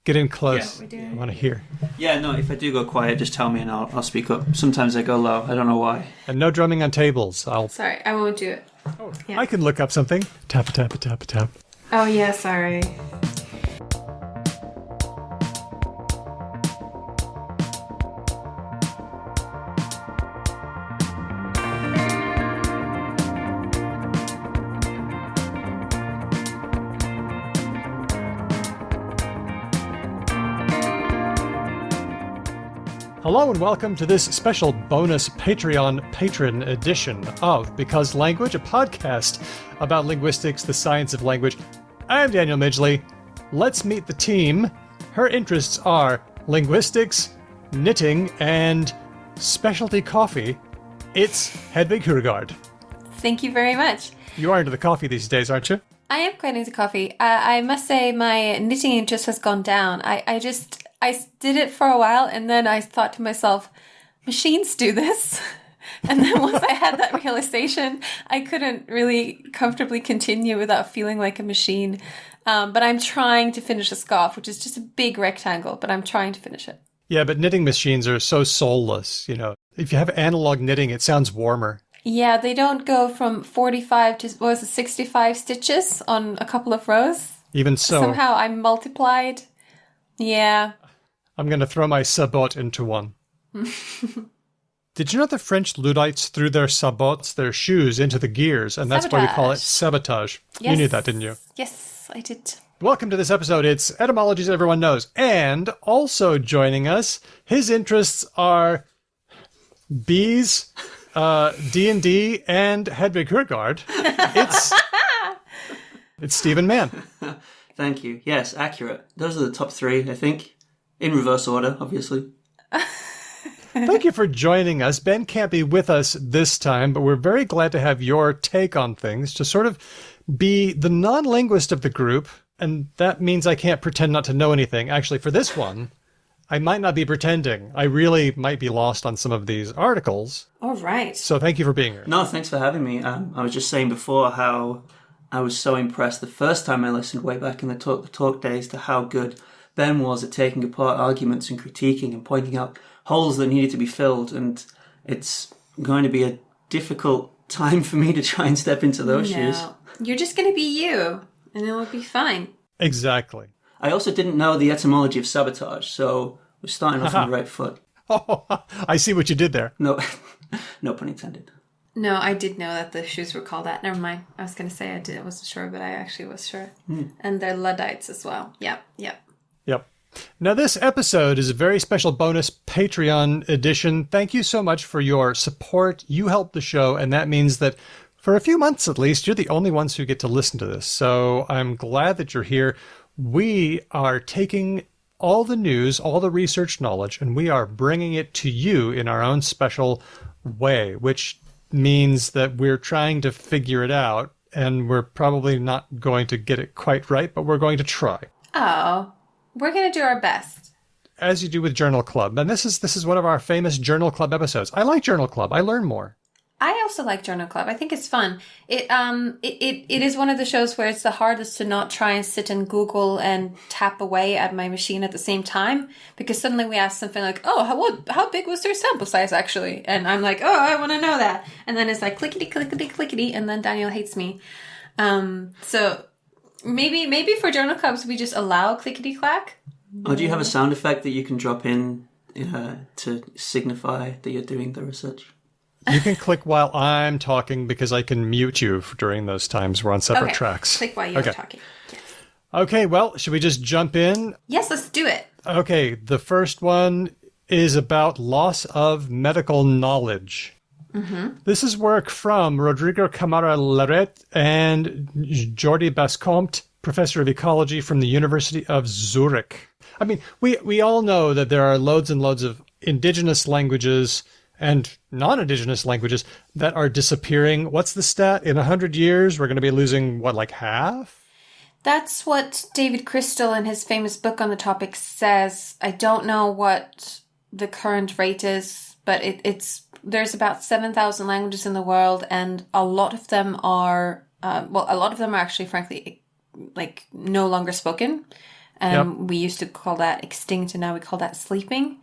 Get in close. Yeah, I want to hear. Yeah, no, if I do go quiet, just tell me and I'll speak up. Sometimes I go low. I don't know why. And no drumming on tables. Sorry, I won't do it. Oh, Yeah. I can look up something. Tap a tap a tap a tap. Oh, yeah, sorry. Hello and welcome to this special bonus Patreon patron edition of Because Language, a podcast about linguistics, the science of language. I'm Daniel Midgley. Let's meet the team. Her interests are linguistics, knitting, and specialty coffee. It's Hedvig Hurgard. Thank you very much. You are into the coffee these days, aren't you? I am quite into coffee. I must say my knitting interest has gone down. I did it for a while and then I thought to myself, machines do this. And then once I had that realization, I couldn't really comfortably continue without feeling like a machine. But I'm trying to finish a scarf, which is just a big rectangle, but I'm trying to finish it. Yeah, but knitting machines are so soulless, you know. If you have analog knitting, it sounds warmer. Yeah, they don't go from 45 to, 65 stitches on a couple of rows. Even so. Somehow I multiplied. Yeah. I'm going to throw my sabot into one. Did you know the French Luddites threw their sabots, their shoes, into the gears, and that's why we call it sabotage? Yes. You knew that, didn't you? Yes, I did. Welcome to this episode. It's etymologies everyone knows. And also joining us, his interests are bees, D&D, and Hedvig Hurgard. It's Stephen Mann. Thank you. Yes, accurate. Those are the top three, I think. In reverse order, obviously. Thank you for joining us. Ben can't be with us this time, but we're very glad to have your take on things, to sort of be the non-linguist of the group. And that means I can't pretend not to know anything. Actually, for this one, I might not be pretending. I really might be lost on some of these articles. All right. So thank you for being here. No, thanks for having me. I was just saying before how I was so impressed the first time I listened way back in the talk days to how good Ben was at taking apart arguments and critiquing and pointing out holes that needed to be filled. And it's going to be a difficult time for me to try and step into those shoes. You're just going to be you, and it'll be fine. Exactly. I also didn't know the etymology of sabotage, so we're starting off on the right foot. Oh, I see what you did there. No, no pun intended. No, I did know that the shoes were called that. Never mind. I was going to say I wasn't sure, but I actually was sure. And they're Luddites as well. Yep. Yep. Now, this episode is a very special bonus Patreon edition. Thank you so much for your support. You help the show, and that means that for a few months at least, you're the only ones who get to listen to this. So I'm glad that you're here. We are taking all the news, all the research knowledge, and we are bringing it to you in our own special way, which means that we're trying to figure it out, and we're probably not going to get it quite right, but we're going to try. Oh, we're going to do our best. As you do with Journal Club. And this is one of our famous Journal Club episodes. I like Journal Club. I learn more. I also like Journal Club. I think it's fun. It is one of the shows where it's the hardest to not try and sit and Google and tap away at my machine at the same time, because suddenly we ask something like, oh, how big was their sample size actually? And I'm like, oh, I want to know that. And then it's like clickety, clickety, clickety, and then Daniel hates me. So maybe for Journal Clubs we just allow clickety clack. Oh, do you have a sound effect that you can drop in to signify that you're doing the research? You can click while I'm talking because I can mute you during those times we're on separate tracks. Click while you're talking. Yes. Okay, well, should we just jump in? Yes, let's do it. Okay, the first one is about loss of medical knowledge. Mm-hmm. This is work from Rodrigo Camara Larret and Jordi Bascompte, professor of ecology from the University of Zurich. I mean, we all know that there are loads and loads of indigenous languages and non-indigenous languages that are disappearing. What's the stat? In 100 years, we're going to be losing, like half? That's what David Crystal in his famous book on the topic says. I don't know what the current rate is, but there's about 7,000 languages in the world, and a lot of them are actually, frankly, like no longer spoken. And we used to call that extinct, and now we call that sleeping.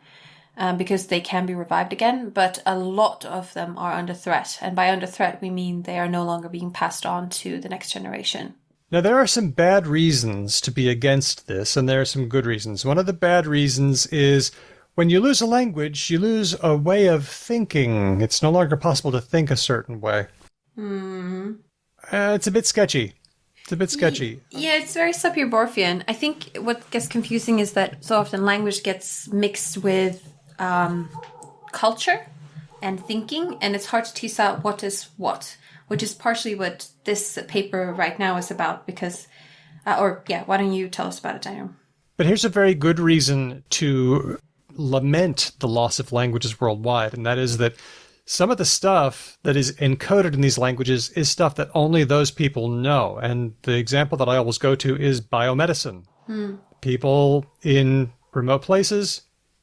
Because they can be revived again, but a lot of them are under threat. And by under threat, we mean they are no longer being passed on to the next generation. Now, there are some bad reasons to be against this, and there are some good reasons. One of the bad reasons is when you lose a language, you lose a way of thinking. It's no longer possible to think a certain way. It's a bit sketchy. Yeah, it's very Sapir-Whorfian. I think what gets confusing is that so often language gets mixed with culture and thinking, and it's hard to tease out what is what, which is partially what this paper right now is about. Because, why don't you tell us about it, Daniel? But here's a very good reason to lament the loss of languages worldwide, and that is that some of the stuff that is encoded in these languages is stuff that only those people know. And the example that I always go to is biomedicine. People in remote places,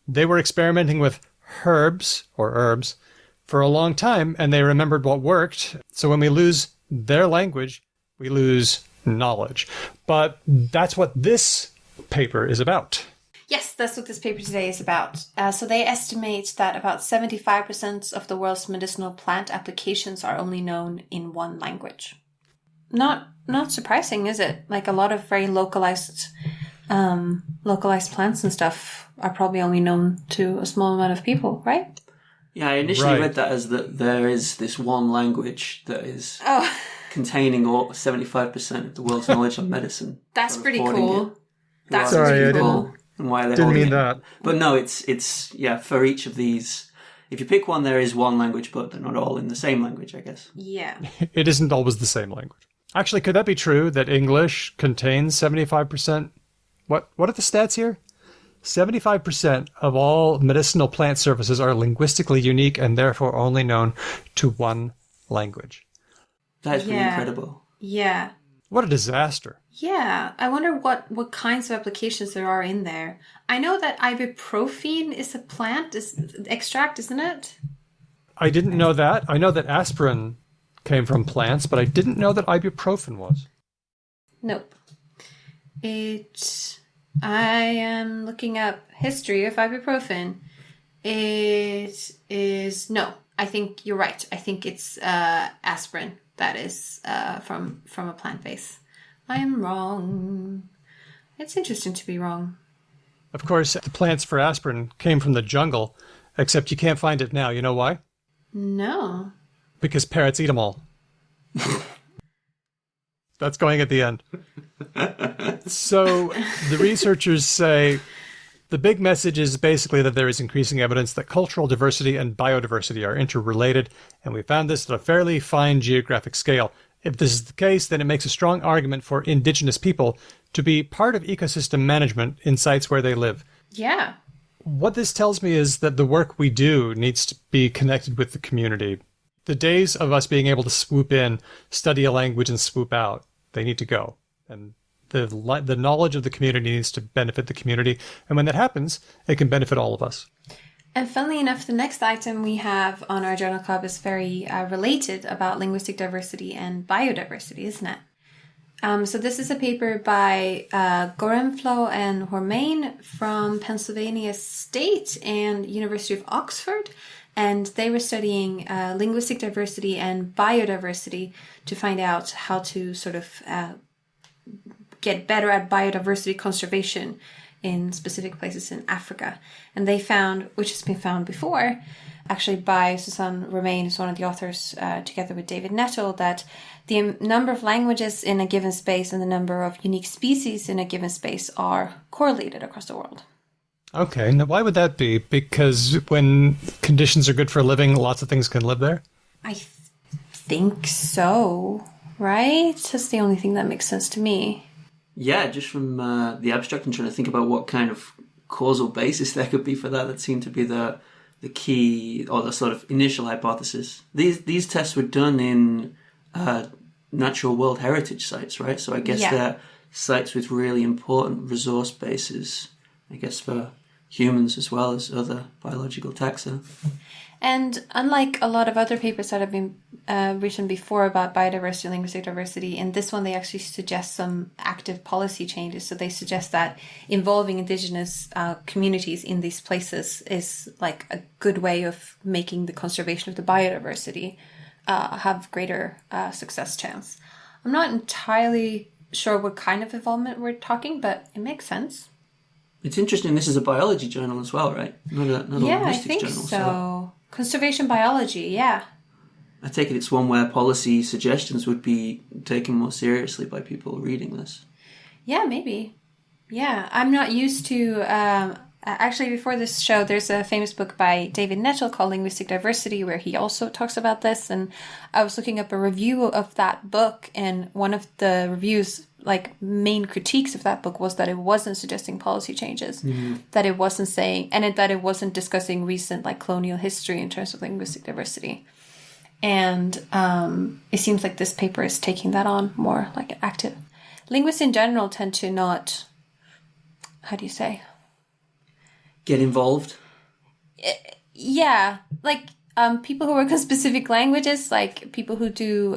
they were experimenting with herbs for a long time, and they remembered what worked. So when we lose their language, we lose knowledge. But that's what this paper is about. Yes, that's what this paper today is about. So they estimate that about 75% of the world's medicinal plant applications are only known in one language. Not surprising, is it? Like a lot of very localized plants and stuff are probably only known to a small amount of people, right? Yeah, I initially read that as that there is this one language that is containing 75% of the world's knowledge on medicine. That's pretty cool. That's Sorry, pretty cool. And why they didn't mean that. But no, it's for each of these. If you pick one, there is one language, but they're not all in the same language, I guess. Yeah. It isn't always the same language. Actually, could that be true that English contains 75%? What are the stats here? 75% of all medicinal plant services are linguistically unique and therefore only known to one language. That is pretty incredible. Yeah. What a disaster. Yeah. I wonder what kinds of applications there are in there. I know that ibuprofen is a plant extract, isn't it? I didn't know that. I know that aspirin came from plants, but I didn't know that ibuprofen was. Nope. I am looking up history of ibuprofen. It is... No, I think you're right. I think it's aspirin that is from a plant base. I am wrong. It's interesting to be wrong. Of course, the plants for aspirin came from the jungle, except you can't find it now. You know why? No. Because parrots eat them all. That's going at the end. So the researchers say the big message is basically that there is increasing evidence that cultural diversity and biodiversity are interrelated, and we found this at a fairly fine geographic scale. If this is the case, then it makes a strong argument for indigenous people to be part of ecosystem management in sites where they live. Yeah. What this tells me is that the work we do needs to be connected with the community. The days of us being able to swoop in, study a language, and swoop out, they need to go. And the knowledge of the community needs to benefit the community. And when that happens, it can benefit all of us. And funnily enough, the next item we have on our journal club is very related about linguistic diversity and biodiversity, isn't it? So this is a paper by Gorenflo and Hormain from Pennsylvania State and University of Oxford. And they were studying linguistic diversity and biodiversity to find out how to sort of get better at biodiversity conservation in specific places in Africa. And they found, which has been found before, actually by Susanne Romain, who's one of the authors, together with David Nettle, that the number of languages in a given space and the number of unique species in a given space are correlated across the world. Okay, now why would that be? Because when conditions are good for living, lots of things can live there? I think so, right? That's the only thing that makes sense to me. Yeah, just from the abstract and trying to think about what kind of causal basis there could be for that. That seemed to be the key, or the sort of initial hypothesis. These tests were done in natural world heritage sites, right? So I guess they're sites with really important resource bases, I guess, for humans as well as other biological taxa. And unlike a lot of other papers that have been written before about biodiversity and linguistic diversity, in this one they actually suggest some active policy changes. So they suggest that involving Indigenous communities in these places is like a good way of making the conservation of the biodiversity have greater success chance. I'm not entirely sure what kind of involvement we're talking, but it makes sense. It's interesting, this is a biology journal as well, right? Not a linguistics I think journal. so. Conservation biology, yeah. I take it it's one where policy suggestions would be taken more seriously by people reading this. Yeah, maybe. Yeah, I'm not used to... actually, before this show, there's a famous book by David Nettle called Linguistic Diversity, where he also talks about this. And I was looking up a review of that book, and one of the reviews, like, main critiques of that book was that it wasn't suggesting policy changes, that it wasn't saying, that it wasn't discussing recent, like, colonial history in terms of linguistic diversity. And it seems like this paper is taking that on more, like, active. Linguists in general tend to not, how do you say? Get involved? Yeah, like people who work on specific languages, like people who do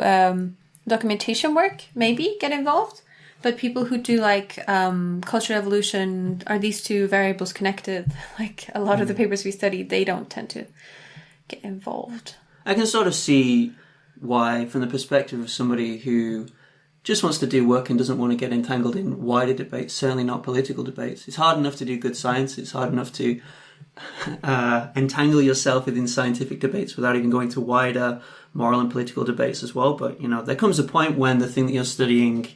documentation work, maybe get involved. But people who do like cultural evolution, are these two variables connected? Like a lot of the papers we study, they don't tend to get involved. I can sort of see why, from the perspective of somebody who just wants to do work and doesn't want to get entangled in wider debates, certainly not political debates. It's hard enough to do good science. It's hard enough to entangle yourself within scientific debates without even going to wider moral and political debates as well. But, there comes a point when the thing that you're studying,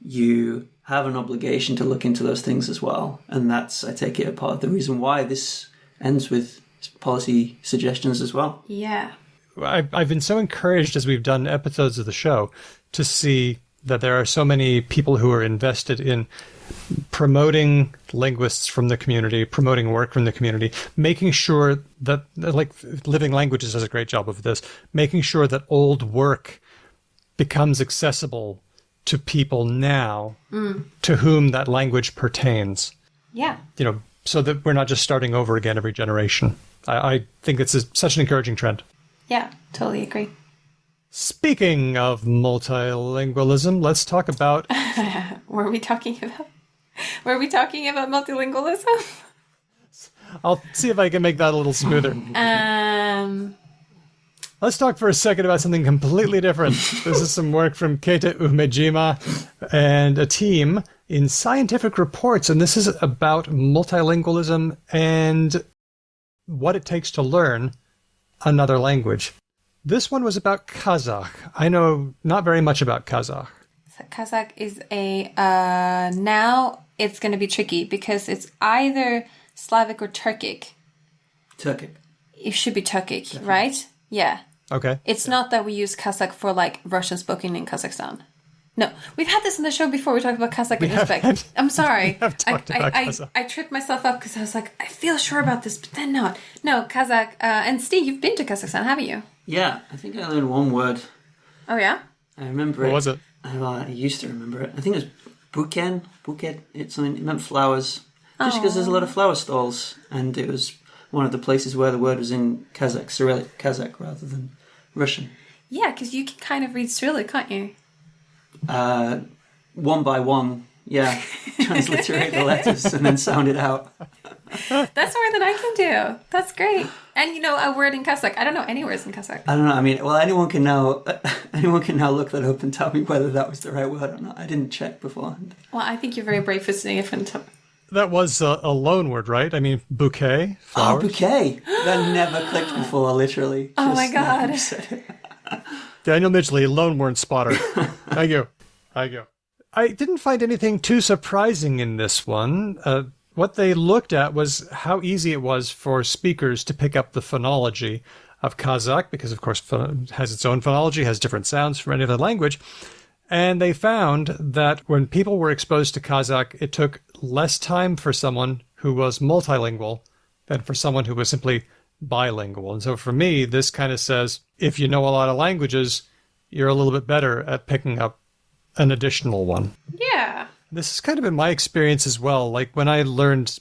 you have an obligation to look into those things as well. And that's, I take it, a part of the reason why this ends with policy suggestions as well. Yeah. I've been so encouraged as we've done episodes of the show to see that there are so many people who are invested in promoting linguists from the community, promoting work from the community, making sure that, like Living Languages does a great job of this, making sure that old work becomes accessible to people now to whom that language pertains. Yeah. So that we're not just starting over again every generation. I think it's such an encouraging trend. Yeah, totally agree. Speaking of multilingualism, let's talk about... Were we talking about multilingualism? I'll see if I can make that a little smoother. Let's talk for a second about something completely different. This is some work from Keita Umejima and a team in Scientific Reports, and this is about multilingualism and what it takes to learn another language. This one was about Kazakh. I know not very much about Kazakh. Kazakh is now it's going to be tricky because it's either Slavic or Turkic. Turkic. It should be Turkic, right? Yeah. Okay. It's not that we use Kazakh for like Russian spoken in Kazakhstan. No, we've had this in the show before. We talked about Kazakh in Uzbek. I'm sorry. I tripped myself up because I was like, I feel sure about this, but then not. No, Kazakh. And Steve, you've been to Kazakhstan, haven't you? Yeah, I think I learned one word. Oh, yeah? I remember it. What was it? I used to remember it. I think it was Buket. It meant flowers. Just because there's a lot of flower stalls. And it was one of the places where the word was in Kazakh, Cyrillic Kazakh, rather than Russian. Yeah, because you can kind of read Cyrillic, can't you? One by one, yeah. Transliterate the letters and then sound it out. That's more than I can do. That's great. And a word in Kazakh. I don't know any words in Kazakh. I don't know. I mean, well, anyone can now look that up and tell me whether that was the right word or not. I didn't check beforehand. Well, I think you're very brave for saying it from That was a loan word, right? I mean, bouquet, flowers. Oh, bouquet. That never clicked before, literally. Oh, my God. Daniel Midgley, loan word spotter. Thank you. I didn't find anything too surprising in this one. What they looked at was how easy it was for speakers to pick up the phonology of Kazakh, because, of course, it has its own phonology, has different sounds from any other language. And they found that when people were exposed to Kazakh, it took less time for someone who was multilingual than for someone who was simply bilingual. And so for me, this kind of says, if you know a lot of languages, you're a little bit better at picking up an additional one. Yeah. This has kind of been my experience as well. Like when I learned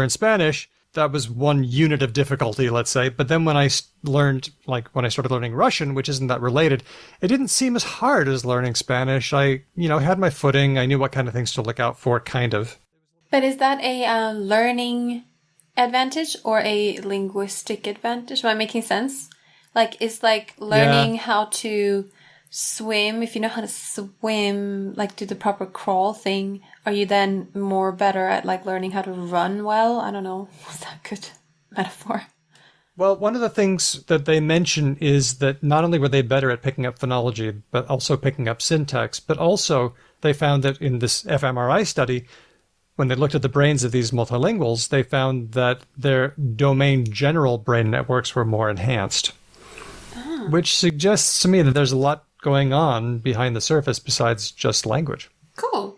Spanish, that was one unit of difficulty, let's say. But then when I when I started learning Russian, which isn't that related, it didn't seem as hard as learning Spanish. I, had my footing. I knew what kind of things to look out for, kind of. But is that a learning advantage or a linguistic advantage? Am I making sense? Like, it's like learning how to swim. If you know how to swim, like do the proper crawl thing, are you then more better at like learning how to run well? I don't know. Was that a good metaphor? Well, one of the things that they mention is that not only were they better at picking up phonology, but also picking up syntax, but also they found that in this fMRI study, when they looked at the brains of these multilinguals, they found that their domain general brain networks were more enhanced, which suggests to me that there's a lot going on behind the surface besides just language. Cool.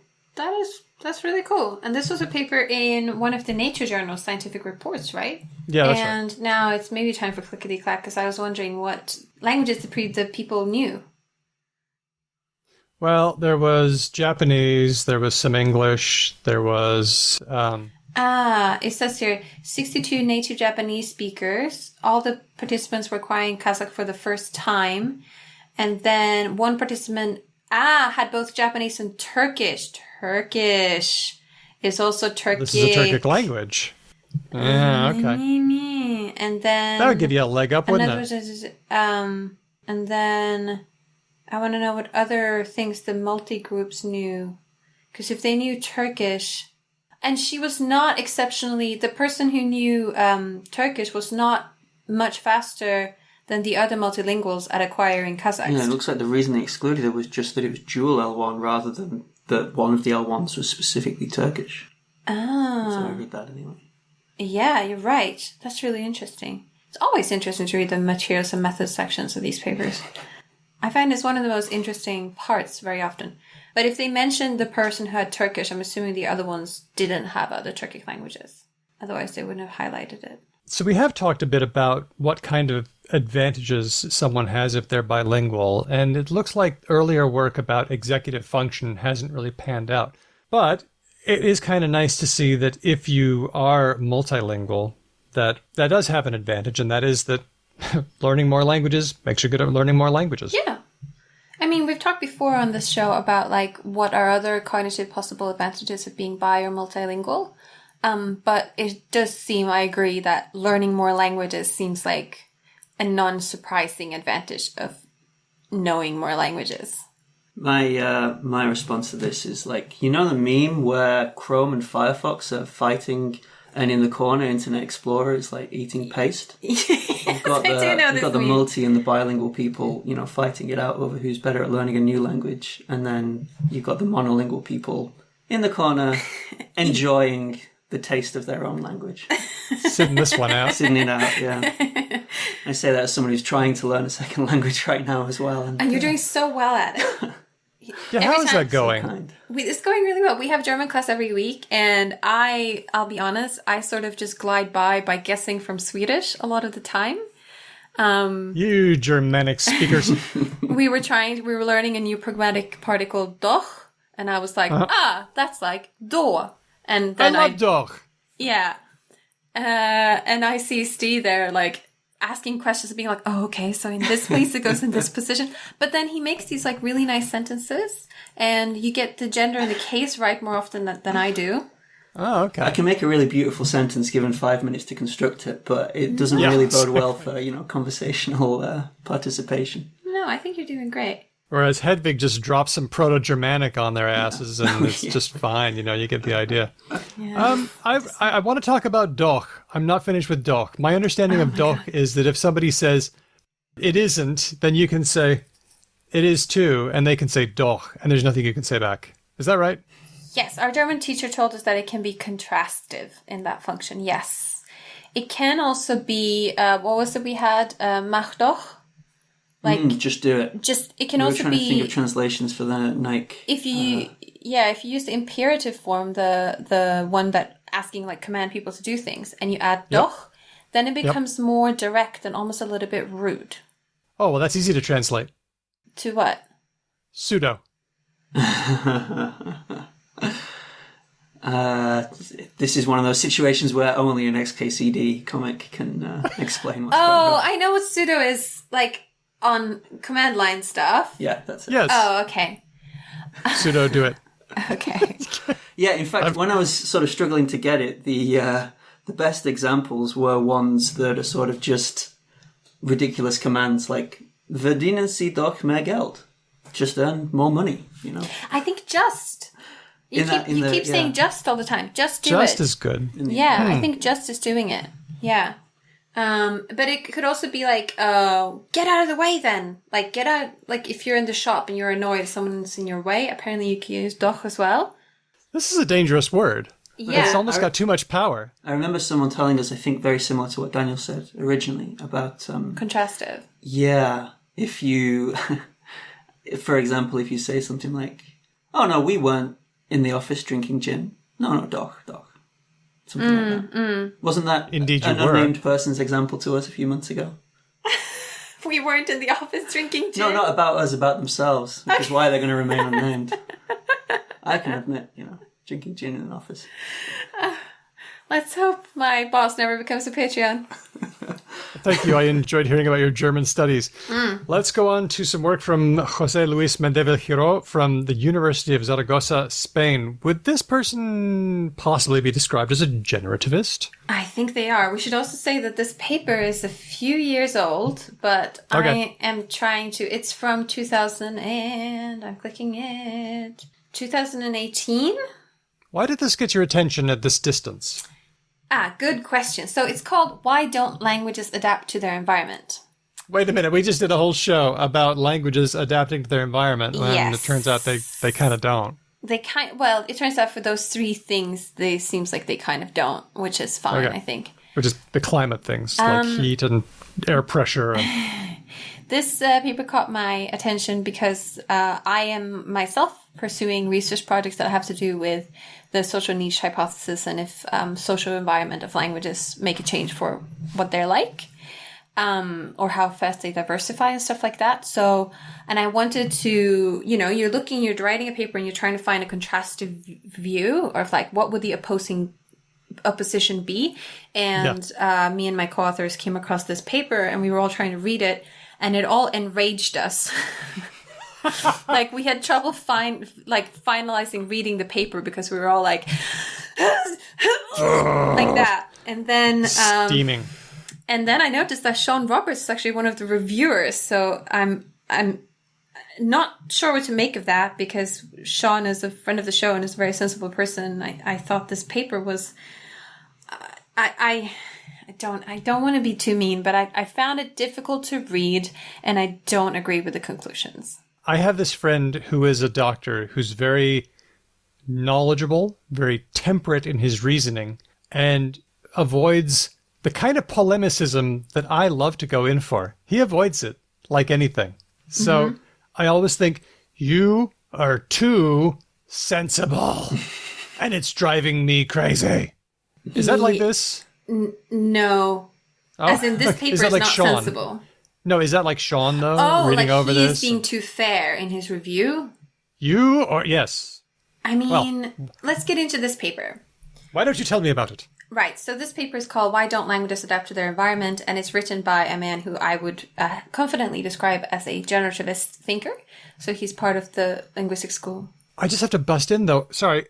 That's really cool. And this was a paper in one of the Nature Journal scientific reports, right? Yeah, that's and right. now it's maybe time for Clickety Clack, because I was wondering what languages the people knew. Well, there was Japanese, there was some English, there was... It says here, 62 native Japanese speakers. All the participants were acquiring Kazakh for the first time. And then one participant, had both Japanese and Turkish. Turkish is also Turkic. This is a Turkic language. Yeah, okay. And then... That would give you a leg up, wouldn't it? And then I want to know what other things the multi-groups knew. Because if they knew Turkish... And she was not exceptionally... The person who knew Turkish was not much faster than the other multilinguals at acquiring Kazakh. Yeah, it looks like the reason they excluded it was just that it was dual L1 rather than that one of the L1s was specifically Turkish. Ah. So I read that anyway. Yeah, you're right. That's really interesting. It's always interesting to read the materials and methods sections of these papers. I find it's one of the most interesting parts very often. But if they mentioned the person who had Turkish, I'm assuming the other ones didn't have other Turkic languages. Otherwise, they wouldn't have highlighted it. So we have talked a bit about what kind of advantages someone has if they're bilingual, and it looks like earlier work about executive function hasn't really panned out. But it is kind of nice to see that if you are multilingual, that does have an advantage, and that is that learning more languages makes you good at learning more languages. Yeah. I mean, we've talked before on this show about like what are other cognitive possible advantages of being bi or multilingual. But it does seem, I agree, that learning more languages seems like a non-surprising advantage of knowing more languages. My response to this is like, the meme where Chrome and Firefox are fighting, and in the corner Internet Explorer is like eating paste. You've got the multi and the bilingual people, fighting it out over who's better at learning a new language, and then you've got the monolingual people in the corner enjoying the taste of their own language. Sitting this one out. Sitting it out, yeah. I say that as someone who's trying to learn a second language right now as well. And you're doing so well at it. Yeah, how is that going? It's going really well. We have German class every week, and I'll be honest, I sort of just glide by guessing from Swedish a lot of the time. You Germanic speakers. We were learning a new pragmatic particle doch, and I was like, that's like do. And then I love doch. Yeah. And I see Steve there, like, asking questions and being like, oh, okay, so in this place it goes in this position. But then he makes these, like, really nice sentences, and you get the gender and the case right more often than I do. Oh, okay. I can make a really beautiful sentence given 5 minutes to construct it, but it doesn't really bode well for, conversational participation. No, I think you're doing great. Whereas Hedvig just drops some Proto-Germanic on their asses, and it's just fine. You get the idea. Yeah. I want to talk about doch. I'm not finished with doch. My understanding of doch is that if somebody says it isn't, then you can say it is too, and they can say doch, and there's nothing you can say back. Is that right? Yes, our German teacher told us that it can be contrastive in that function. Yes. It can also be, what was it we had? Mach doch. Like, just do it. It can also be. We're trying to think of translations for the Nike. If you use the imperative form, the one that asking like command people to do things, and you add doch, then it becomes more direct and almost a little bit rude. Oh well, that's easy to translate. To what? Pseudo. This is one of those situations where only an XKCD comic can explain what's going Oh, on. I know what pseudo is, like, on command line stuff. Yeah, that's it. Yes. Oh, okay. Pseudo, do it. Okay. Yeah, in fact, when I was sort of struggling to get it, the best examples were ones that are sort of just ridiculous commands, like verdienen Sie doch mehr Geld. Just earn more money, you know? I think just. You keep saying just all the time. Just do it. Just is good. Yeah, I think just is doing it. Yeah. But it could also be like, get out of the way then. Like, get out, like if you're in the shop and you're annoyed someone's in your way, apparently you can use doch as well. This is a dangerous word. Yeah. It's almost got too much power. I remember someone telling us, I think very similar to what Daniel said originally, about... Contrastive. Yeah, if you... for example, if you say something like, oh no, we weren't in the office drinking gin. No, doch. Something like that. Wasn't that Indeed you an were. unnamed person's example to us a few months ago? We weren't in the office drinking gin. No, not about us, about themselves, which is why they're going to remain unnamed. I can admit, drinking gin in an office. Let's hope my boss never becomes a Patreon. Thank you. I enjoyed hearing about your German studies. Let's go on to some work from José Luis Mendevil Giro from the University of Zaragoza, Spain. Would this person possibly be described as a generativist? I think they are. We should also say that this paper is a few years old, but Okay. I am trying to... It's from 2000 and... I'm clicking it. 2018? Why did this get your attention at this distance? Good question. So it's called Why Don't Languages Adapt to Their Environment? Wait a minute. We just did a whole show about languages adapting to their environment, and Yes. it turns out they kind of don't. Well, it turns out for those three things, they seems like they kind of don't, which is fine, Okay. I think. Which is the climate things, like heat and air pressure. And... This paper caught my attention because I am myself pursuing research projects that have to do with the social niche hypothesis and if social environment of languages make a change for what they're like, or how fast they diversify and stuff like that. So, and I wanted to, you're writing a paper and you're trying to find a contrastive view of like, what would the opposition be? And me and my co-authors came across this paper and we were all trying to read it and it all enraged us. Like we had trouble finalizing reading the paper because we were all like like that. And then steaming. And then I noticed that Sean Roberts is actually one of the reviewers. So I'm not sure what to make of that because Sean is a friend of the show and is a very sensible person. I thought this paper was I don't want to be too mean, but I found it difficult to read and I don't agree with the conclusions. I have this friend who is a doctor who's very knowledgeable, very temperate in his reasoning, and avoids the kind of polemicism that I love to go in for. He avoids it like anything. So I always think, you are too sensible, and it's driving me crazy. Is that like this? No. Oh, As in, this paper is that like not Sean? sensible. No, is that like Sean, though, Oh, reading like over he this? is being too fair in his review? You or yes. I mean, let's get into this paper. Why don't you tell me about it? Right, so this paper is called Why Don't Languages Adapt to Their Environment? And it's written by a man who I would confidently describe as a generativist thinker. So he's part of the linguistic school. I just have to bust in, though. Sorry.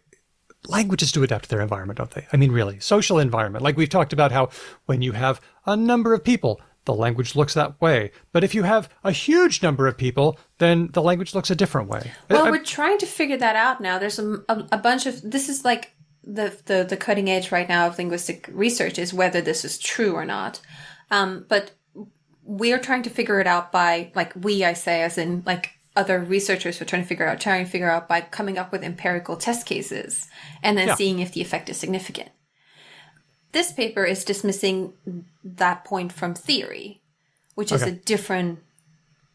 Languages do adapt to their environment, don't they? I mean, really. Social environment. Like we've talked about how when you have a number of people, the language looks that way. But if you have a huge number of people, then the language looks a different way. Well, we're trying to figure that out now. There's a bunch of... This is like the cutting edge right now of linguistic research is whether this is true or not. But we're trying to figure it out by... Like we, I say, as in like... Other researchers were trying to figure out by coming up with empirical test cases and then seeing if the effect is significant. This paper is dismissing that point from theory, which is a different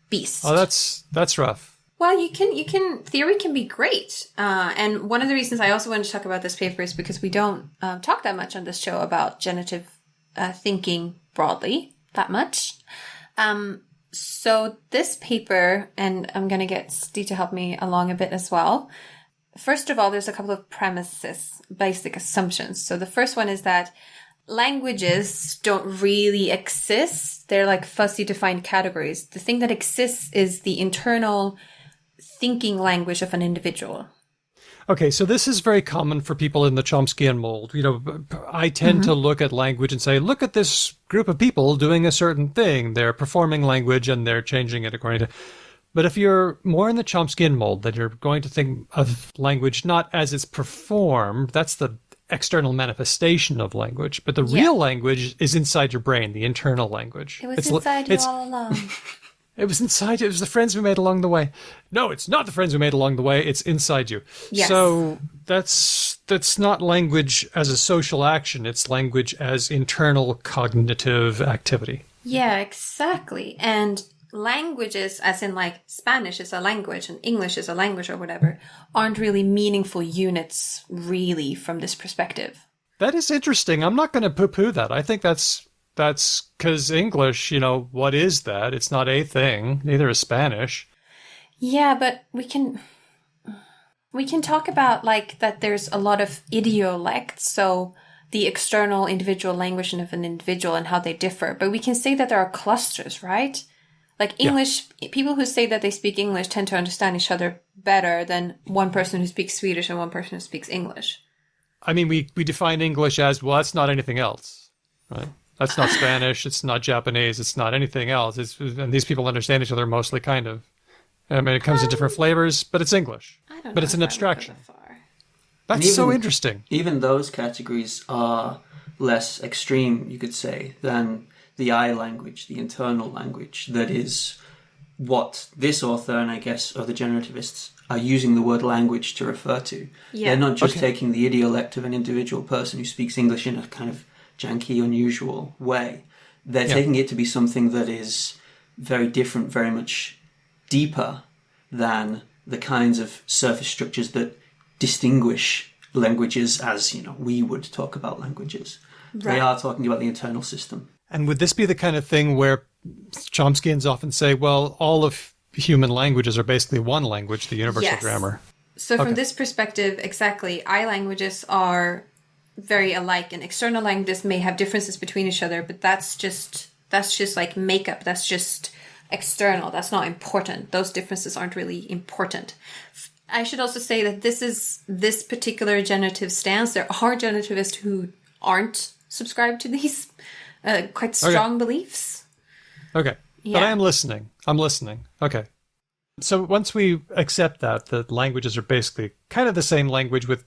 beast. Oh, that's rough. Well, theory can be great. And one of the reasons I also wanted to talk about this paper is because we don't talk that much on this show about generative thinking broadly, that much. So this paper, and I'm going to get Steve to help me along a bit as well, first of all, there's a couple of premises, basic assumptions. So the first one is that languages don't really exist. They're like fuzzy defined categories. The thing that exists is the internal thinking language of an individual. Okay, so this is very common for people in the Chomskyan mold. I tend to look at language and say, look at this group of people doing a certain thing. They're performing language and they're changing it according to... But if you're more in the Chomskyan mold, then you're going to think of language not as it's performed. That's the external manifestation of language. But the real language is inside your brain, the internal language. It was inside you all along. It was inside you. It was the friends we made along the way. No, it's not the friends we made along the way. It's inside you. Yes. So that's not language as a social action. It's language as internal cognitive activity. Yeah, exactly. And languages, as in like Spanish is a language and English is a language or whatever, aren't really meaningful units really from this perspective. That is interesting. I'm not going to poo-poo that. I think that's because English, what is that? It's not a thing. Neither is Spanish. Yeah, but we can talk about like that there's a lot of idiolects, so the external individual language of an individual and how they differ. But we can say that there are clusters, right? Like English, people who say that they speak English tend to understand each other better than one person who speaks Swedish and one person who speaks English. I mean, we define English as, well, that's not anything else, right? That's not Spanish. It's not Japanese. It's not anything else. And these people understand each other mostly, kind of. I mean, it comes in different flavors, but it's English. I don't know. But it's an abstraction. That's even, so interesting. Even those categories are less extreme, you could say, than the I language, the internal language. That is what this author, and I guess other generativists, are using the word language to refer to. Yeah. They're not just taking the idiolect of an individual person who speaks English in a kind of janky, unusual way. They're taking it to be something that is very different, very much deeper than the kinds of surface structures that distinguish languages as, we would talk about languages. Right. They are talking about the internal system. And would this be the kind of thing where Chomskyans often say, well, all of human languages are basically one language, the universal grammar? So from this perspective, exactly, I languages are very alike, and external languages may have differences between each other, but that's just like makeup. That's just external. That's not important. Those differences aren't really important. I should also say that this particular generative stance. There are generativists who aren't subscribed to these quite strong beliefs. Okay. Yeah. But I am listening. I'm listening. Okay. So once we accept that languages are basically kind of the same language with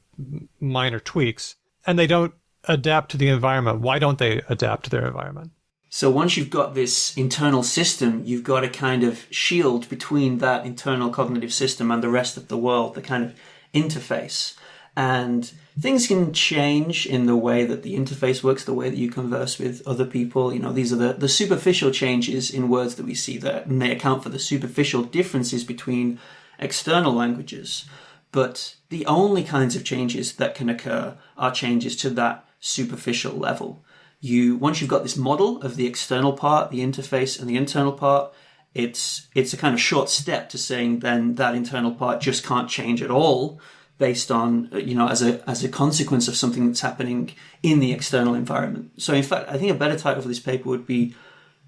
minor tweaks, and they don't adapt to the environment, why don't they adapt to their environment? So once you've got this internal system, you've got a kind of shield between that internal cognitive system and the rest of the world, the kind of interface. And things can change in the way that the interface works, the way that you converse with other people. These are the superficial changes in words that we see there, and they account for the superficial differences between external languages. But the only kinds of changes that can occur are changes to that superficial level. Once you've got this model of the external part, the interface, and the internal part, it's a kind of short step to saying then that internal part just can't change at all based on, as a consequence of something that's happening in the external environment. So in fact, I think a better title for this paper would be,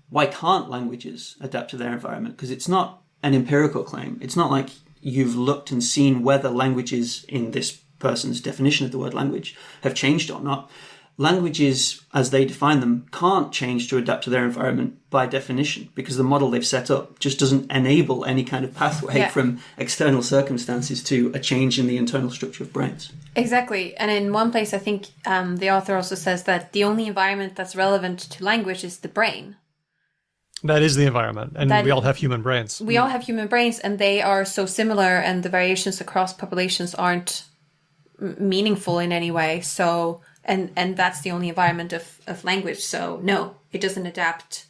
why can't languages adapt to their environment? Because it's not an empirical claim. It's not like you've looked and seen whether languages in this person's definition of the word language have changed or not. Languages, as they define them, can't change to adapt to their environment by definition, because the model they've set up just doesn't enable any kind of pathway from external circumstances to a change in the internal structure of brains. Exactly. And in one place, I think the author also says that the only environment that's relevant to language is the brain. That is the environment. And we all have human brains. We all have human brains, and they are so similar, and the variations across populations aren't meaningful in any way. So... And that's the only environment of language. So no, it doesn't adapt.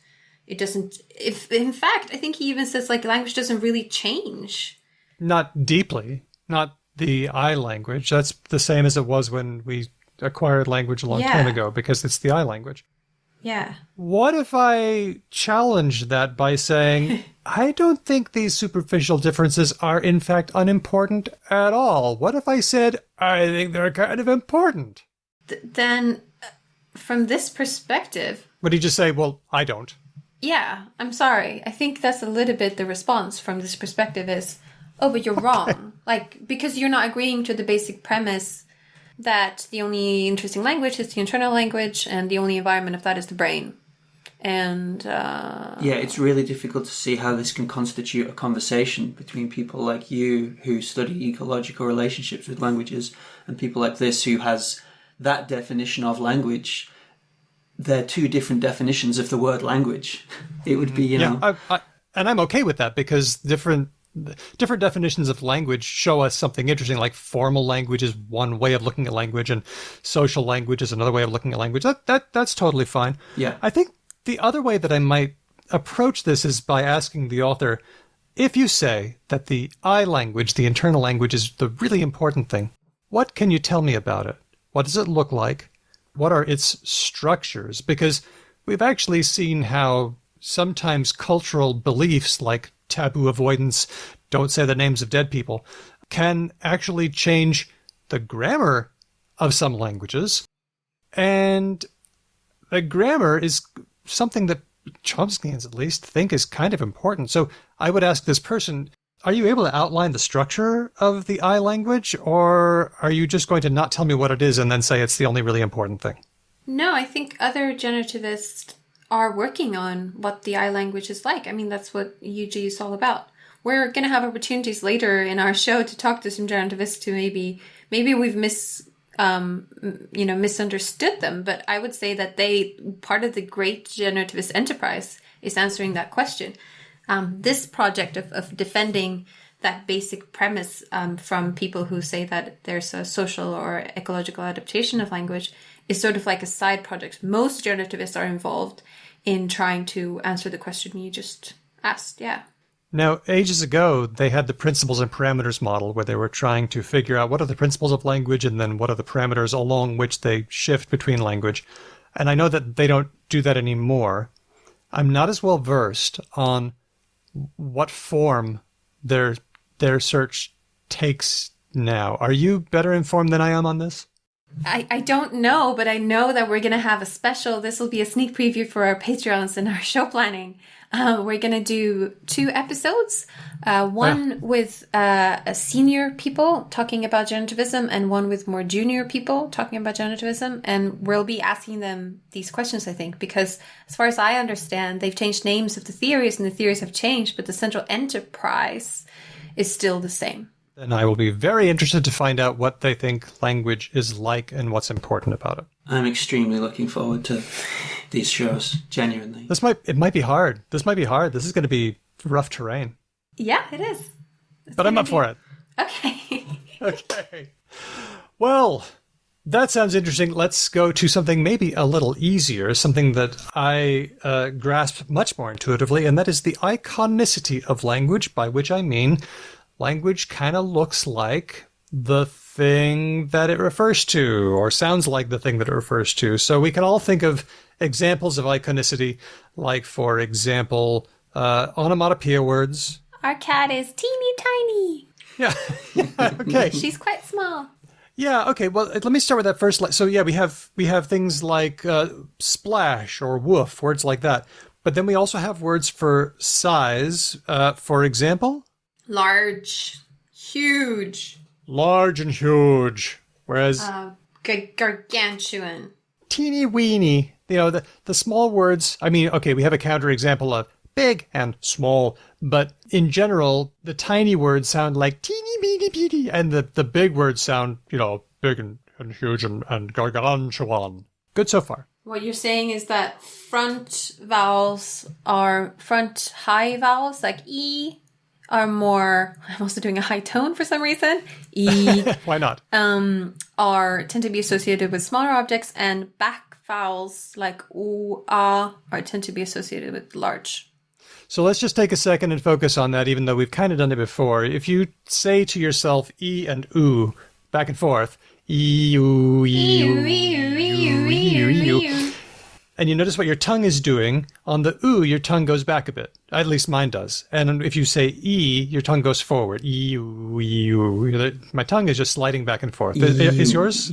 It doesn't. In fact, I think he even says language doesn't really change. Not deeply. Not the I language. That's the same as it was when we acquired language a long time ago, because it's the I language. Yeah. What if I challenge that by saying, I don't think these superficial differences are in fact unimportant at all. What if I said, I think they're kind of important? Then, from this perspective... Would he just say, well, I don't? Yeah, I'm sorry. I think that's a little bit the response from this perspective is, oh, but you're wrong. Like, because you're not agreeing to the basic premise that the only interesting language is the internal language and the only environment of that is the brain. And, yeah, it's really difficult to see how this can constitute a conversation between people like you who study ecological relationships with languages and people like this who has that definition of language. They're two different definitions of the word language. It would be, and I'm okay with that because different definitions of language show us something interesting. Like formal language is one way of looking at language, and social language is another way of looking at language. That's totally fine. Yeah, I think the other way that I might approach this is by asking the author, if you say that the I language, the internal language, is the really important thing, what can you tell me about it? What does it look like? What are its structures? Because we've actually seen how sometimes cultural beliefs like taboo avoidance, don't say the names of dead people, can actually change the grammar of some languages. And the grammar is something that Chomskyans at least think is kind of important. So I would ask this person, are you able to outline the structure of the I language, or are you just going to not tell me what it is and then say it's the only really important thing? No, I think other generativists are working on what the I language is like. I mean, that's what UG is all about. We're going to have opportunities later in our show to talk to some generativists who maybe we've misunderstood them, but I would say that part of the great generativist enterprise is answering that question. This project of defending that basic premise from people who say that there's a social or ecological adaptation of language is sort of like a side project. Most generativists are involved in trying to answer the question you just asked. Yeah. Now, ages ago, they had the principles and parameters model where they were trying to figure out what are the principles of language and then what are the parameters along which they shift between language. And I know that they don't do that anymore. I'm not as well versed on what form their search takes now. Are you better informed than I am on this? I don't know, but I know that we're going to have a special, this will be a sneak preview for our Patreons and our show planning. We're going to do 2 episodes, one with senior people talking about generativism and one with more junior people talking about generativism. And we'll be asking them these questions, I think, because as far as I understand, they've changed names of the theories and the theories have changed, but the central enterprise is still the same. And I will be very interested to find out what they think language is like and what's important about it. I'm extremely looking forward to these shows, genuinely. It might be hard. This might be hard. This is going to be rough terrain. Yeah, it is. But I'm up for it. Okay. Okay. Well, that sounds interesting. Let's go to something maybe a little easier, something that I grasp much more intuitively, and that is the iconicity of language, by which I mean language kind of looks like the thing that it refers to, or sounds like the thing that it refers to. So we can all think of examples of iconicity, like, for example, onomatopoeia words. Our cat is teeny tiny. Yeah. Okay. She's quite small. Yeah. Okay. Well, let me start with that first. So yeah, we have things like splash or woof, words like that. But then we also have words for size. For example, large, huge. Large and huge. Whereas gargantuan. Teeny weeny. You know, the small words. I mean, okay, we have a counterexample of big and small, but in general, the tiny words sound like teeny weeny peeny, and the big words sound, big and huge and gargantuan. Good so far. What you're saying is that front high vowels, like E, are more, I'm also doing a high tone for some reason, E. Why not? Tend to be associated with smaller objects, and back vowels like U, A tend to be associated with large. So let's just take a second and focus on that, even though we've kind of done it before. If you say to yourself E and U back and forth, E, U, E, U, E, U, E, U, E, U, and you notice what your tongue is doing. On the oo, your tongue goes back a bit. At least mine does. And if you say e, your tongue goes forward. E, oo, e, oo. My tongue is just sliding back and forth. Is yours?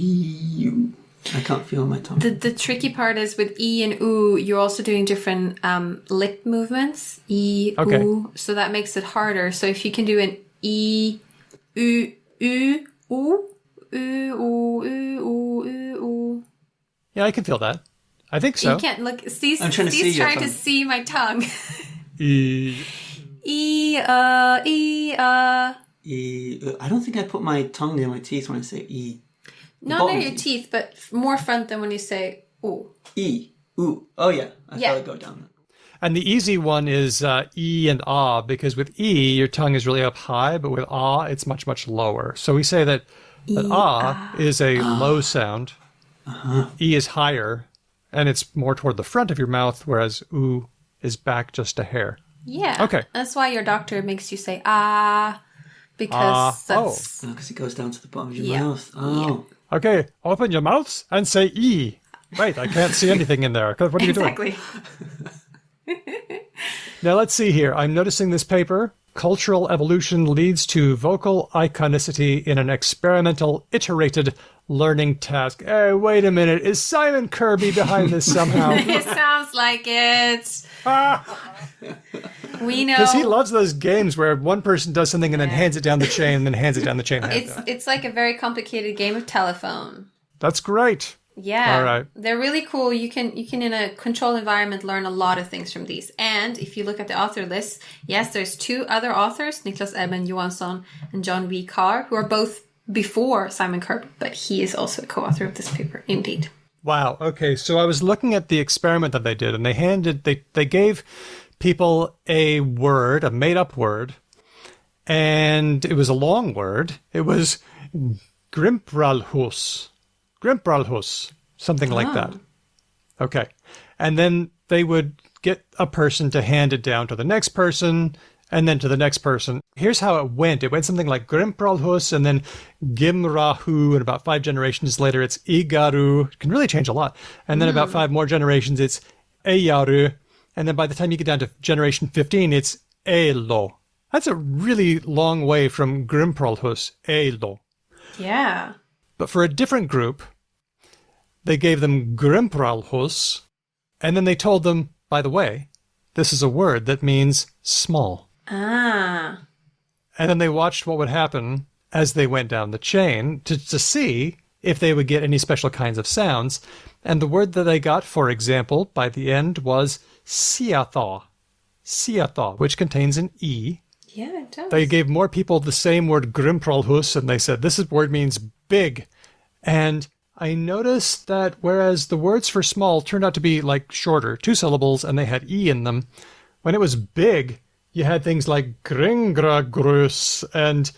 I can't feel my tongue. The tricky part is with E and oo, you're also doing different lip movements. E, Okay. oo. So that makes it harder. So if you can do an E, oo, oo, oo, oo, oo, oo. Yeah, I can feel that. I think so. You can't look. Steve's I'm trying to see your trying to tongue. see my tongue. E. E, E, E. I don't think I put my tongue near my teeth when I say E. Not bottom near your teeth, but more front than when you say ooh. E. Ooh. Oh, yeah. I Yeah. felt it go down. And the easy one is E and ah, because with E, your tongue is really up high, but with ah, it's much, much lower. So we say that ah is a low sound. E is higher, and it's more toward the front of your mouth, whereas oo is back just a hair. Yeah. Okay. That's why your doctor makes you say ah, because that's Oh, because it goes down to the bottom of your Yeah. mouth. Oh. Okay, open your mouths and say E. Wait, I can't see anything in there. What are you doing? exactly. Now let's see here. I'm noticing this paper. Cultural evolution leads to vocal iconicity in an experimental, iterated learning task. Hey, wait a minute. Is Simon Kirby behind this somehow? It sounds like it. We know. Because he loves those games where one person does something and then hands it down the chain and then hands it down the chain. It's like a very complicated game of telephone. That's great. Yeah. All right. They're really cool. You can in a controlled environment learn a lot of things from these. And if you look at the author list, yes, there's 2 other authors, Niklas Edmund Johansson and John V. Carr, who are both before Simon Kirby, but he is also a co-author of this paper, indeed. Wow. Okay. So I was looking at the experiment that they did, and they gave people a word, a made-up word, and it was a long word. It was Grimpralhus. Grimpralhus. Something like that. Okay. And then they would get a person to hand it down to the next person, and then to the next person. Here's how it went. It went something like Grimpralhus, and then Gimrahu, and about 5 generations later, it's Igaru. It can really change a lot. And then about 5 more generations, it's Eyaru. And then by the time you get down to generation 15, it's Elo. That's a really long way from Grimpralhus, Elo. Yeah. But for a different group, they gave them Grimpralhus, and then they told them, by the way, this is a word that means small. Ah. And then they watched what would happen as they went down the chain to see if they would get any special kinds of sounds. And the word that they got, for example, by the end was siathaw. Siathaw, which contains an E. Yeah, it does. They gave more people the same word Grimpralhus, and they said, this word means big. And I noticed that whereas the words for small turned out to be like shorter, 2 syllables, and they had E in them, when it was big, you had things like Gringragrus and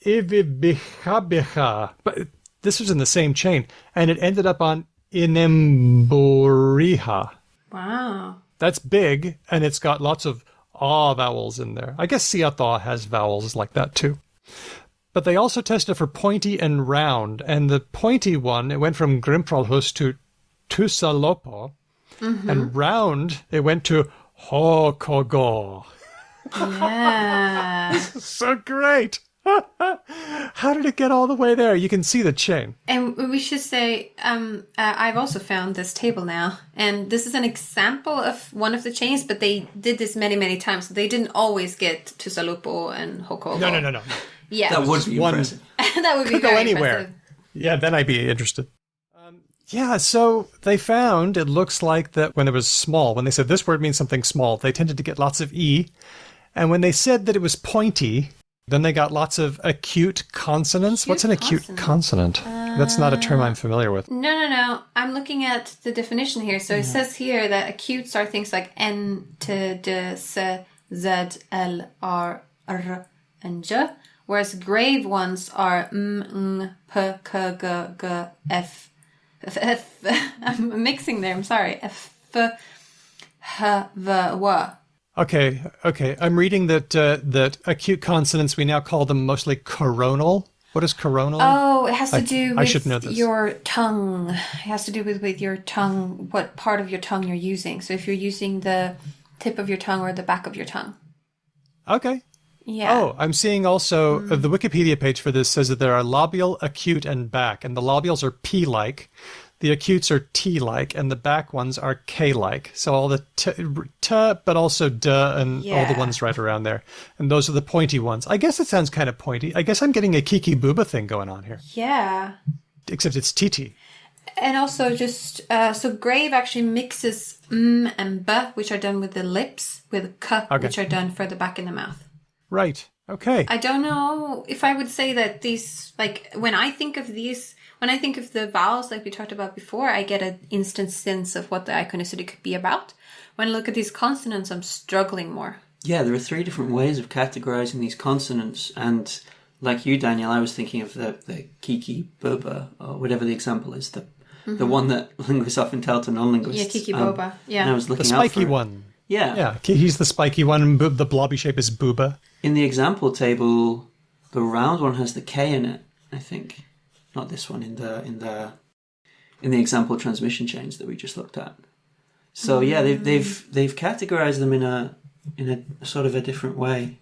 Ivibichabicha. But this was in the same chain, and it ended up on Inemboriha. Wow. That's big, and it's got lots of ah vowels in there. I guess siathaw has vowels like that too. But they also tested for pointy and round, and the pointy one, it went from Grimpralhus to Tusalopo, and round, it went to Hokogo. Yeah. So great! How did it get all the way there? You can see the chain. And we should say, I've also found this table now, and this is an example of one of the chains, but they did this many, many times. So they didn't always get to Salupo and Hokogo. No. Yeah. That would be impressive. That would be Could go very anywhere. impressive. Yeah, then I'd be interested. Yeah, so they found, it looks like that when it was small, when they said this word means something small, they tended to get lots of E. And when they said that it was pointy, then they got lots of acute consonants. What's an acute consonant? That's not a term I'm familiar with. No. I'm looking at the definition here. So it says here that acutes are things like N, T, D, S, Z, L, R, R, and J, whereas grave ones are M, N, P, K, G, G, F. I'm mixing there, I'm sorry. F, H, V, W. Okay. I'm reading that acute consonants, we now call them mostly coronal. What is coronal? Oh, it has to do I should know with this. your tongue. It has to do with your tongue, what part of your tongue you're using. So if you're using the tip of your tongue or the back of your tongue. Okay. Yeah. Oh, I'm seeing also the Wikipedia page for this says that there are labial, acute, and back. And the labials are P-like. The acutes are T-like, and the back ones are K-like. So all the t, but also duh, and all the ones right around there. And those are the pointy ones. I guess it sounds kind of pointy. I guess I'm getting a Kiki Booba thing going on here. Yeah. Except it's TT. And also just, so grave actually mixes m and b, which are done with the lips, with k, which are done further back in the mouth. Right. Okay. I don't know if I would say that these, like, when I think of the vowels, like we talked about before, I get an instant sense of what the iconicity could be about. When I look at these consonants, I'm struggling more. Yeah, there are 3 different ways of categorizing these consonants. And like you, Daniel, I was thinking of the Kiki Boba, or whatever the example is, the one that linguists often tell to non-linguists. Yeah, Kiki Boba. Yeah. And I was looking The out spiky for it. one. Yeah. Yeah, he's the spiky one, and the blobby shape is Booba. In the example table, the round one has the K in it, I think. Not this one, in the example transmission chains that we just looked at. So yeah, they've categorized them in a sort of a different way.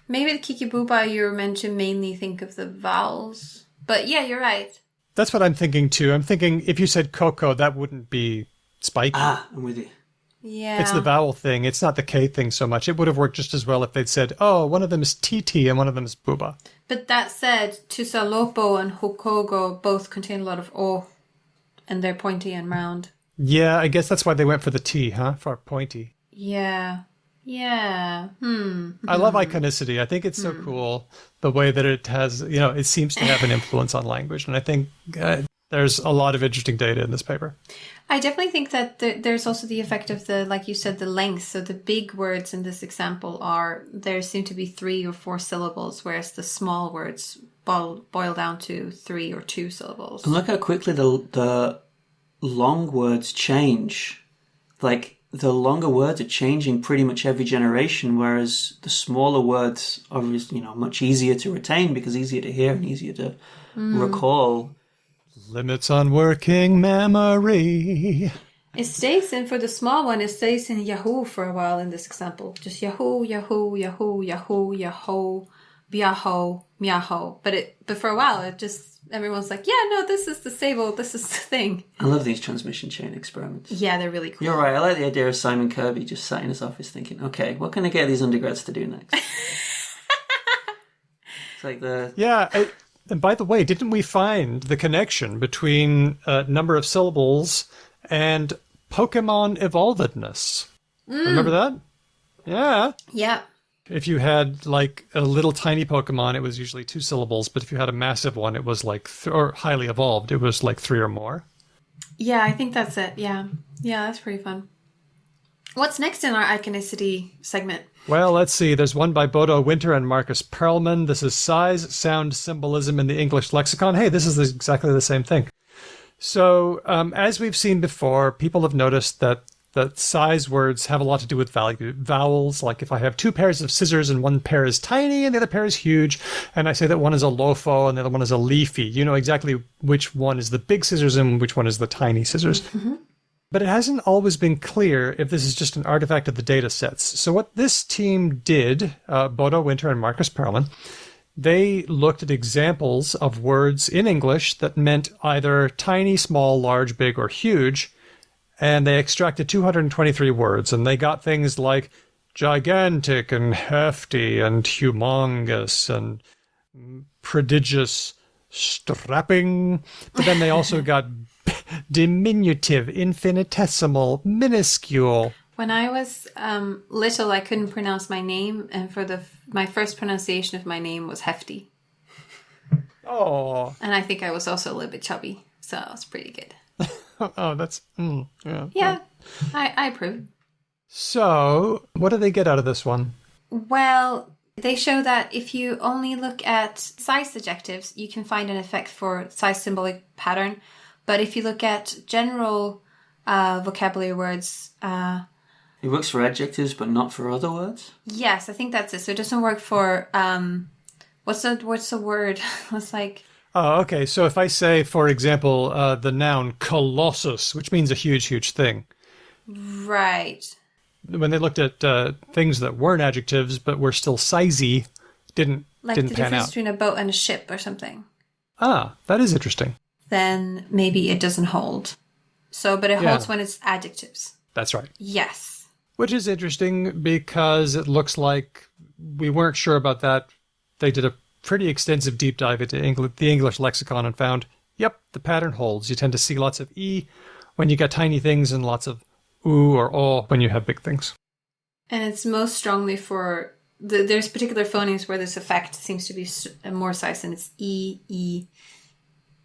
Maybe the Kiki Booba you're meant to mainly think of the vowels. But yeah, you're right. That's what I'm thinking too. I'm thinking if you said Coco, that wouldn't be spiky. Ah, I'm with you. Yeah. It's the vowel thing. It's not the K thing so much. It would have worked just as well if they'd said, oh, one of them is TT and one of them is Booba. But that said, Tusalopo and Hokogo both contain a lot of O, and they're pointy and round. Yeah, I guess that's why they went for the T, huh? For pointy. Yeah. Yeah. I love iconicity. I think it's so cool the way that it has, it seems to have an influence on language. And I think there's a lot of interesting data in this paper. I definitely think that there's also the effect of like you said, the length. So the big words in this example there seem to be 3 or 4 syllables, whereas the small words boil down to 3 or 2 syllables. And look how quickly the long words change. Like, the longer words are changing pretty much every generation, whereas the smaller words are, much easier to retain because easier to hear and easier to recall. Limits on working memory. It stays in, for the small one, it stays in Yahoo for a while in this example. Just Yahoo, Yahoo, Yahoo, Yahoo, Yahoo, Biaho, Miaho. But for a while, it just, everyone's like, yeah, no, this is the stable, this is the thing. I love these transmission chain experiments. Yeah, they're really cool. You're right, I like the idea of Simon Kirby just sat in his office thinking, okay, what can I get these undergrads to do next? It's like the... Yeah, and by the way, didn't we find the connection between number of syllables and Pokemon evolvedness? Remember that? Yeah. Yeah. If you had like a little tiny Pokemon, it was usually 2 syllables, but if you had a massive one, it was like, or highly evolved, it was like 3 or more. Yeah, I think that's it. Yeah. Yeah, that's pretty fun. What's next in our iconicity segment? Well, let's see. There's one by Bodo Winter and Marcus Perlman. This is size, sound, symbolism in the English lexicon. Hey, this is exactly the same thing. So, as we've seen before, people have noticed that size words have a lot to do with vowels. Like if I have 2 pairs of scissors and one pair is tiny and the other pair is huge, and I say that one is a lofo and the other one is a leafy, you know exactly which one is the big scissors and which one is the tiny scissors. Mm-hmm. But it hasn't always been clear if this is just an artifact of the data sets. So what this team did, Bodo Winter and Marcus Perlman, they looked at examples of words in English that meant either tiny, small, large, big, or huge, and they extracted 223 words, and they got things like gigantic and hefty and humongous and prodigious, strapping. But then they also got diminutive, infinitesimal, minuscule. When I was little, I couldn't pronounce my name, and my first pronunciation of my name was hefty. Oh. And I think I was also a little bit chubby, so it's pretty good. Oh, that's... yeah. Yeah, I approve. So, what do they get out of this one? Well, they show that if you only look at size adjectives, you can find an effect for size symbolic pattern. But if you look at general vocabulary words... It works for adjectives, but not for other words? Yes, I think that's it. So it doesn't work for What's the word? It's like, Oh, okay. So if I say, for example, the noun colossus, which means a huge, huge thing, right. when they looked at things that weren't adjectives but were still sizey, didn't Like didn't the pan difference out. between a boat and a ship or something. Ah, that is interesting. Then maybe it doesn't hold. So, but it Yeah. holds when it's adjectives. That's right. Yes. Which is interesting because it looks like we weren't sure about that. They did a pretty extensive deep dive into the English lexicon and found, yep, the pattern holds. You tend to see lots of E when you get tiny things and lots of oo or o when you have big things. And it's most strongly for... there's particular phonemes where this effect seems to be more size, and it's E, E,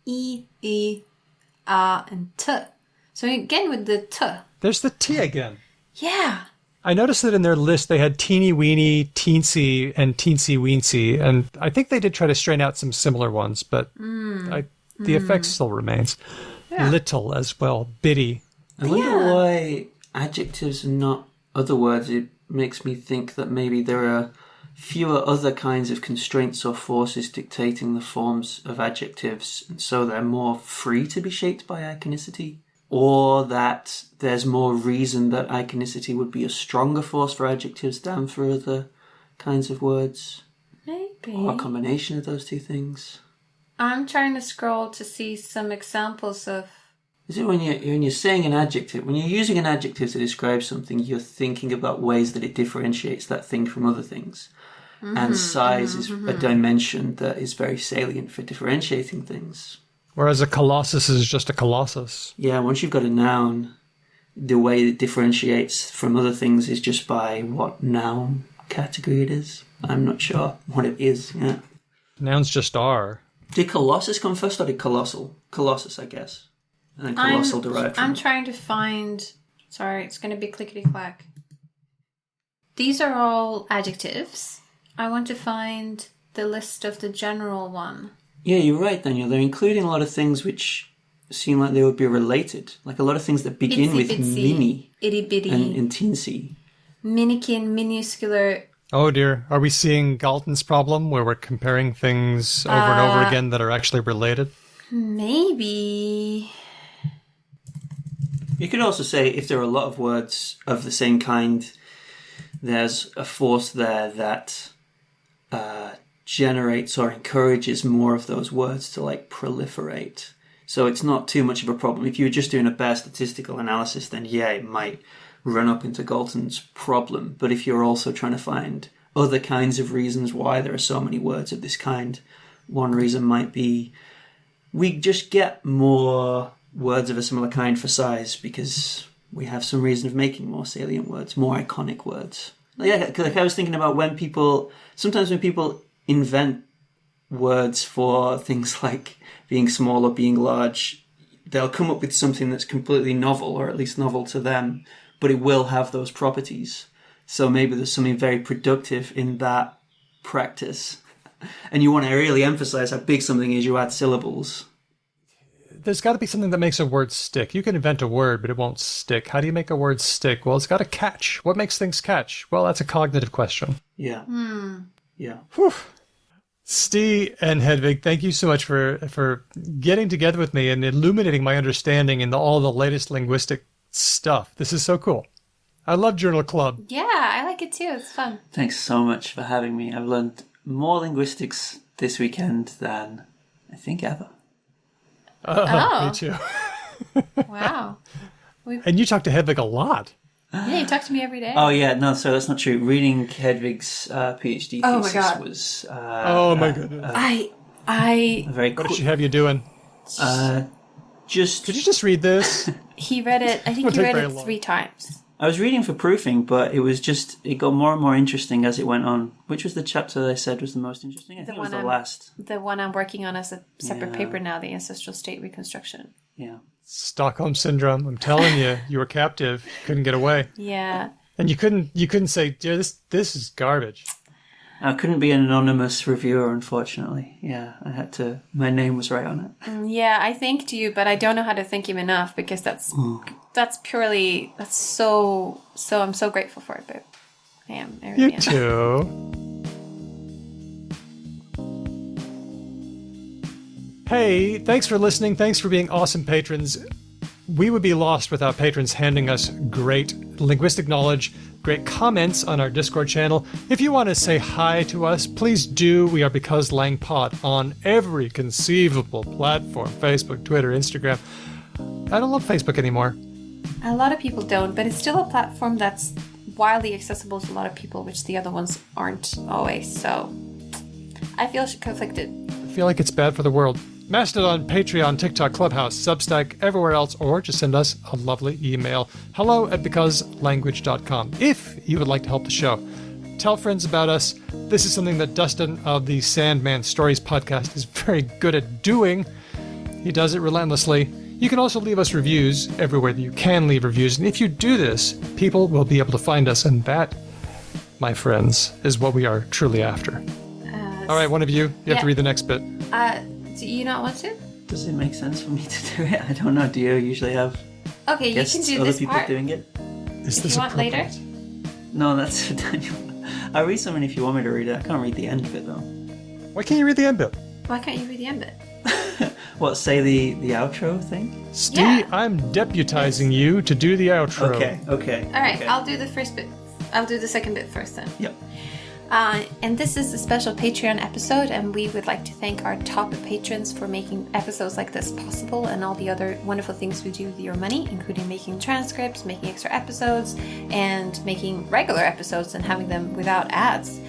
E, E, A, and T. So again with the T. There's the T again. Yeah. I noticed that in their list they had teeny weeny, teensy, and teensy weensy, and I think they did try to strain out some similar ones, but the effect still remains. Yeah. Little as well, bitty. I wonder why adjectives and not other words. It makes me think that maybe there are fewer other kinds of constraints or forces dictating the forms of adjectives, and so they're more free to be shaped by iconicity. Or that there's more reason that iconicity would be a stronger force for adjectives than for other kinds of words. Maybe. Or a combination of those two things. I'm trying to scroll to see some examples of... Is it when you're saying an adjective, when you're using an adjective to describe something, you're thinking about ways that it differentiates that thing from other things. And size is a dimension that is very salient for differentiating things. Whereas a colossus is just a colossus. Yeah, once you've got a noun, the way it differentiates from other things is just by what noun category it is. I'm not sure what it is, yeah. Nouns just are. Did colossus come first or did colossal? Colossus, I guess. And then colossal derived from I'm it. trying to find... Sorry, it's going to be clickety clack. These are all adjectives. I want to find the list of the general one. Yeah, you're right, Daniel. They're including a lot of things which seem like they would be related. Like a lot of things that begin with Itsy-bitsy, mini itty-bitty, and teensy. minikin, minuscular. Oh dear, are we seeing Galton's problem where we're comparing things over and over again that are actually related? Maybe. You could also say if there are a lot of words of the same kind, there's a force there that generates or encourages more of those words to like proliferate. So it's not too much of a problem. If you were just doing a bare statistical analysis, then yeah, it might run up into Galton's problem. But if you're also trying to find other kinds of reasons why there are so many words of this kind, one reason might be we just get more words of a similar kind for size because we have some reason of making more salient words, more iconic words. Yeah, because I was thinking about sometimes when people invent words for things like being small or being large, they'll come up with something that's completely novel, or at least novel to them, but it will have those properties. So maybe there's something very productive in that practice. And you want to really emphasize how big something is, you add syllables. There's got to be something that makes a word stick. You can invent a word, but it won't stick. How do you make a word stick? Well, it's got to catch. What makes things catch? Well, that's a cognitive question. Yeah. Yeah. Whew. Steve and Hedvig, thank you so much for getting together with me and illuminating my understanding in all the latest linguistic stuff. This is so cool. I love Journal Club. Yeah, I like it too. It's fun. Thanks so much for having me. I've learned more linguistics this weekend than I think ever. Me too. Wow. And you talk to Hedvig a lot. Yeah, you talk to me every day. Oh yeah, no, so that's not true. Reading Hedvig's PhD Oh my thesis God. was Oh my goodness. I very What cool. did she have you doing? Could Could you just read this? he read it. I think Won't he take read very it long. 3 times. I was reading for proofing, but it got more and more interesting as it went on. Which was the chapter that I said was the most interesting? I think it was the last. The one I'm working on as a separate paper now, the ancestral state reconstruction. Yeah. Stockholm syndrome. I'm telling you, you were captive. Couldn't get away. Yeah. And you couldn't say, dear, this is garbage. I couldn't be an anonymous reviewer, unfortunately. Yeah, my name was right on it. Yeah, I thanked you, but I don't know how to thank you enough because that's so I'm so grateful for it, but I really You am. too. Hey, thanks for listening. Thanks for being awesome patrons. We would be lost without patrons handing us great linguistic knowledge, great comments on our Discord channel. If you want to say hi to us, please do. We are Because Lang Pod on every conceivable platform: Facebook, Twitter, Instagram. I don't love Facebook anymore. A lot of people don't, but it's still a platform that's widely accessible to a lot of people, which the other ones aren't always. So I feel conflicted. I feel like it's bad for the world. Mastodon, Patreon, TikTok, Clubhouse, Substack, everywhere else, or just send us a lovely email. hello@becauselanguage.com if you would like to help the show. Tell friends about us. This is something that Dustin of the Sandman Stories podcast is very good at doing. He does it relentlessly. You can also leave us reviews everywhere that you can leave reviews. And if you do this, people will be able to find us. And that, my friends, is what we are truly after. All right, one of you have to read the next bit. Do you not want to? Does it make sense for me to do it? I don't know. Do you usually have Okay, guests, you can do other this people part. doing it? Is If this you want later. appropriate? No, that's for Daniel. I'll read something if you want me to read it. I can't read the end of it, though. Why can't you read the end bit? Why can't you read the end bit? What, say the outro thing? Steve, Yeah. I'm deputizing you to do the outro. Okay. All right, okay. I'll do the first bit. I'll do the second bit first then. Yep. And this is a special Patreon episode, and we would like to thank our top patrons for making episodes like this possible and all the other wonderful things we do with your money, including making transcripts, making extra episodes, and making regular episodes and having them without ads.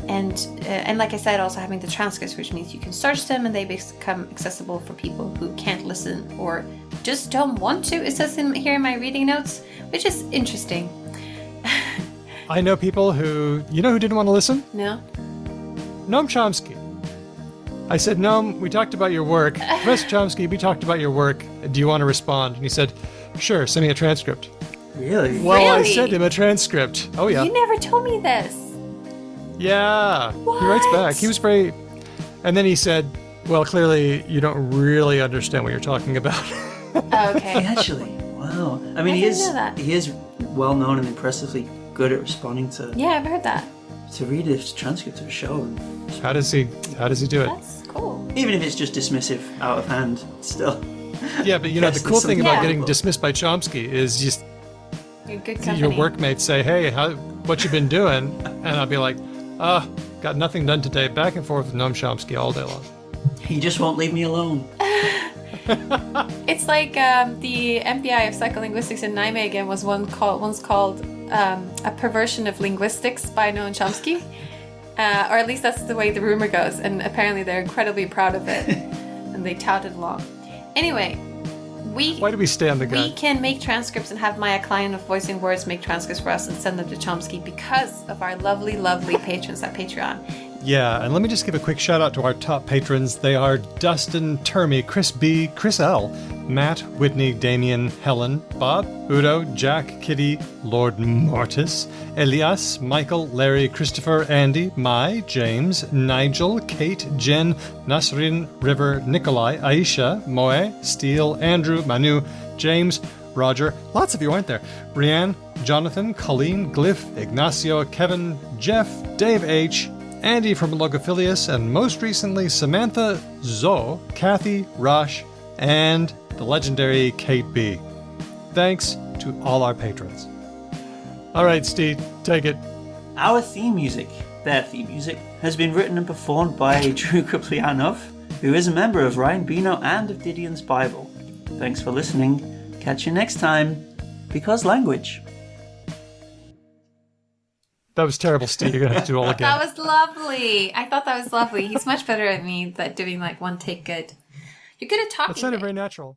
And like I said, also having the transcripts, which means you can search them and they become accessible for people who can't listen or just don't want to. It says here in my reading notes, which is interesting. I know people who didn't want to listen? No? Noam Chomsky. I said, Noam, we talked about your work. Professor Chomsky, we talked about your work. Do you want to respond? And he said, sure, send me a transcript. Really? Well, I Really? sent him a transcript. Oh, yeah. You never told me this. Yeah. What? He writes back. He was very... And then he said, well, clearly you don't really understand what you're talking about. Oh, okay. Actually, wow. I mean, I he didn't know that. is well known and impressively good at responding to Yeah, I've heard that. read a transcript of a show, How does he do it? That's cool. even if it's just dismissive out of hand. Still, Yeah, but Yes, the cool there's thing something about Yeah. getting dismissed by Chomsky is just You're good company. your workmates say, hey, what you been doing? And I'll be like, got nothing done today. Back and forth with Noam Chomsky all day long. he just won't leave me alone. It's like the MPI of psycholinguistics in Nijmegen was once called a perversion of linguistics by Noam Chomsky. Or at least that's the way the rumor goes. And apparently they're incredibly proud of it. And they tout it along. Anyway, Why do we stay on the guy? we can make transcripts and have Maya Klein of Voicing Words make transcripts for us and send them to Chomsky because of our lovely, lovely patrons at Patreon. Yeah, and let me just give a quick shout out to our top patrons. They are Dustin, Termy, Chris B, Chris L, Matt, Whitney, Damien, Helen, Bob, Udo, Jack, Kitty, Lord Mortis, Elias, Michael, Larry, Christopher, Andy, Mai, James, Nigel, Kate, Jen, Nasrin, River, Nikolai, Aisha, Moe, Steele, Andrew, Manu, James, Roger, lots of you aren't there, Brianne, Jonathan, Colleen, Glyph, Ignacio, Kevin, Jeff, Dave H., Andy from Logophilius, and most recently Samantha, Zoe, Kathy, Rosh, and the legendary Kate B. Thanks to all our patrons. All right, Steve, take it. Our theme music, their theme music, has been written and performed by Drew Kuplianov, who is a member of Ryan Bino and of Didion's Bible. Thanks for listening. Catch you next time. Because language. That was terrible, Steve. You're going to have to do it all again. That was lovely. I thought that was lovely. He's much better at me at doing like one take good. You're good at talking. That sounded good. very natural.